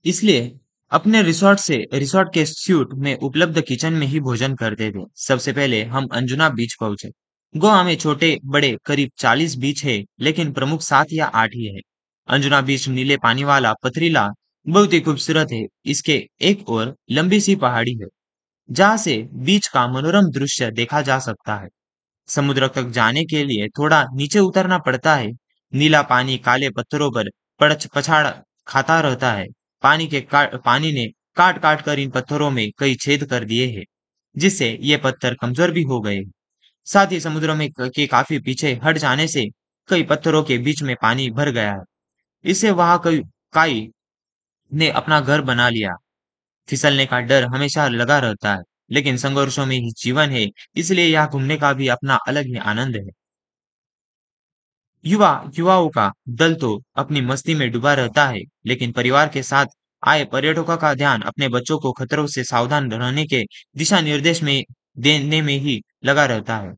इसलिए अपने रिसोर्ट के स्यूट में उपलब्ध किचन में ही भोजन करते थे। सबसे पहले हम अंजुना बीच पहुंचे। गोवा में छोटे बड़े करीब 40 बीच है, लेकिन प्रमुख 7 या 8 ही है। अंजुना बीच नीले पानी वाला पथरीला बहुत ही खूबसूरत है। इसके एक और लंबी सी पहाड़ी है जहाँ से बीच का मनोरम दृश्य देखा जा सकता है। समुद्र तक जाने के लिए थोड़ा नीचे उतरना पड़ता है। नीला पानी काले पत्थरों पर पड़च पछाड़ खाता रहता है। पानी ने काट काट कर इन पत्थरों में कई छेद कर दिए हैं, जिससे ये पत्थर कमजोर भी हो गए। साथ ही समुद्र में के काफी पीछे हट जाने से कई पत्थरों के बीच में पानी भर गया है। इससे वहां कई काई ने अपना घर बना लिया। फिसलने का डर हमेशा लगा रहता है, लेकिन संघर्षों में ही जीवन है, इसलिए यहाँ घूमने का भी अपना अलग ही आनंद है। युवाओं का दल तो अपनी मस्ती में डूबा रहता है, लेकिन परिवार के साथ आए पर्यटकों का ध्यान अपने बच्चों को खतरों से सावधान रहने के दिशा निर्देश में देने में ही लगा रहता है।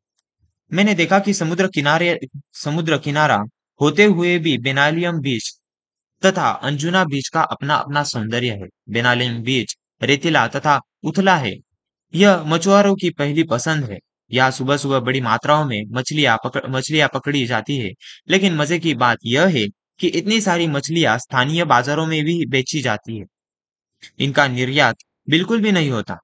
मैंने देखा कि समुद्र किनारा होते हुए भी बेनालियम बीच तथा अंजुना बीच का अपना अपना सौंदर्य है। बेनालिम बीच रेतीला तथा उथला है। यह मछुआरों की पहली पसंद है। यहाँ सुबह सुबह बड़ी मात्राओं में मछलियां पकड़ी जाती है। लेकिन मजे की बात यह है कि इतनी सारी मछलियां स्थानीय बाजारों में भी बेची जाती है। इनका निर्यात बिल्कुल भी नहीं होता।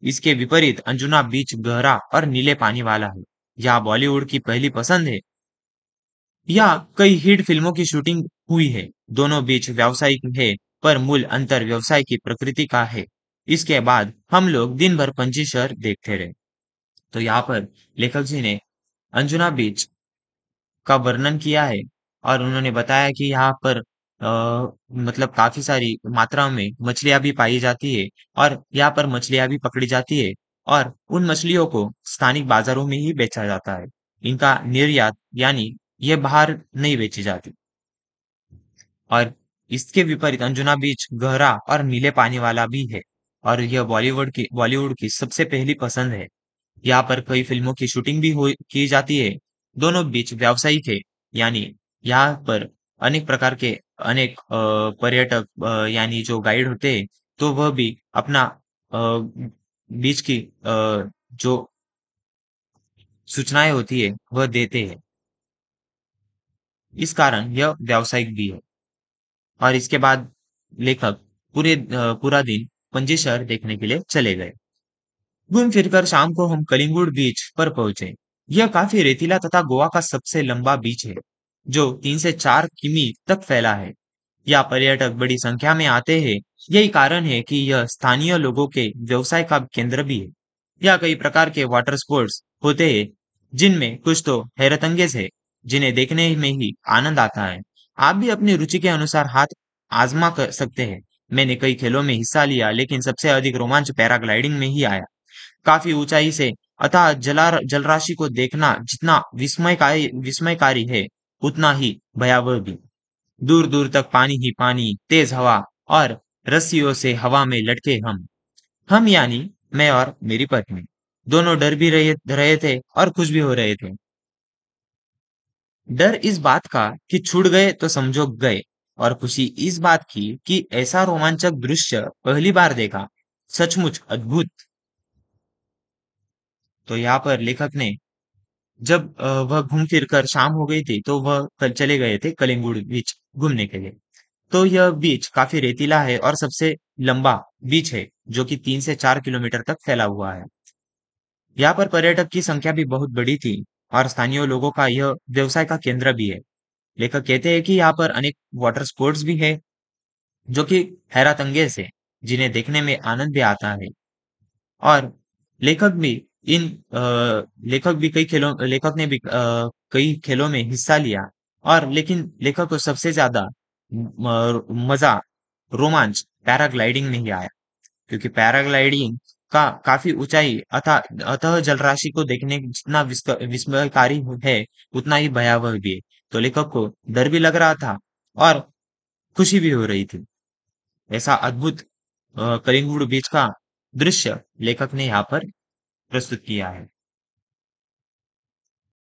इसके विपरीत अंजुना बीच गहरा और नीले पानी वाला है। यह बॉलीवुड की पहली पसंद है। यहाँ कई हिट फिल्मों की शूटिंग हुई है। दोनों बीच व्यावसायिक है, पर मूल अंतर व्यवसाय की प्रकृति का है। इसके बाद हम लोग दिन भर पंची शहर देखते रहे। तो यहाँ पर लेखक जी ने अंजुना बीच का वर्णन किया है और उन्होंने बताया कि यहाँ पर मतलब काफी सारी मात्रा में मछलियां भी पाई जाती है और यहाँ पर मछलियां भी पकड़ी जाती है और उन मछलियों को स्थानिक बाजारों में ही बेचा जाता है। इनका निर्यात यानी ये बाहर नहीं बेची जाती। और इसके विपरीत अंजुना बीच गहरा और नीले पानी वाला भी है और यह बॉलीवुड की सबसे पहली पसंद है। यहाँ पर कई फिल्मों की शूटिंग भी की जाती है। दोनों बीच व्यावसायिक है, यानी यहाँ पर अनेक प्रकार के अनेक पर्यटक यानी जो गाइड होते हैं, तो वह भी अपना बीच की जो सूचनाएं होती है वह देते हैं। इस कारण यह व्यावसायिक भी है। और इसके बाद लेखक पूरा दिन पणजी शहर देखने के लिए चले गए। घूम फिरकर शाम को हम कलिंगुड बीच पर पहुंचे। यह काफी रेतीला तथा गोवा का सबसे लंबा बीच है, जो 3 से 4 किमी तक फैला है। यहाँ पर्यटक बड़ी संख्या में आते हैं। यही कारण है कि यह स्थानीय लोगों के व्यवसाय का केंद्र भी है। यहाँ कई प्रकार के वाटर स्पोर्ट्स होते हैं, जिनमें कुछ तो हैरतअंगेज है, जिन्हें देखने में ही आनंद आता है। आप भी अपनी रुचि के अनुसार हाथ आजमा कर सकते हैं। मैंने कई खेलों में हिस्सा लिया, लेकिन सबसे अधिक रोमांच पैराग्लाइडिंग में ही आया। काफी ऊंचाई से अथाह जलराशि को देखना जितना विस्मयकारी है, उतना ही भयावह भी। दूर दूर तक पानी ही पानी, तेज हवा और रस्सियों से हवा में लटके हम यानी मैं और मेरी पत्नी दोनों डर भी रहे थे और खुश भी हो रहे थे। डर इस बात का कि छूट गए तो समझो गए, और खुशी इस बात की कि ऐसा रोमांचक दृश्य पहली बार देखा। सचमुच अद्भुत। तो यहाँ पर लेखक ने जब वह घूम फिर कर शाम हो गई थी, तो वह कल चले गए थे कलिंगुड बीच घूमने के लिए। तो यह बीच काफी रेतीला है और सबसे लंबा बीच है, जो कि 3 से 4 किलोमीटर तक फैला हुआ है। यहाँ पर पर्यटक की संख्या भी बहुत बड़ी थी और स्थानीय लोगों का यह व्यवसाय का केंद्र भी है। लेखक कहते हैं कि यहाँ पर अनेक वाटर स्पोर्ट्स भी है, जो कि हैरतअंगेज है, जिन्हें देखने में आनंद भी आता है। और लेखक भी इन लेखक ने भी कई खेलों में हिस्सा लिया। और लेकिन लेखक को सबसे ज्यादा मजा रोमांच पैराग्लाइडिंग में ही आया, क्योंकि पैराग्लाइडिंग का काफी ऊंचाई अतः जलराशि को देखने जितना विस्मयकारी है, उतना ही भयावह भी है। तो लेखक को डर भी लग रहा था और खुशी भी हो रही थी। ऐसा अद्भुत कलिंगुड बीच का दृश्य लेखक ने यहाँ पर प्रस्तुत किया है।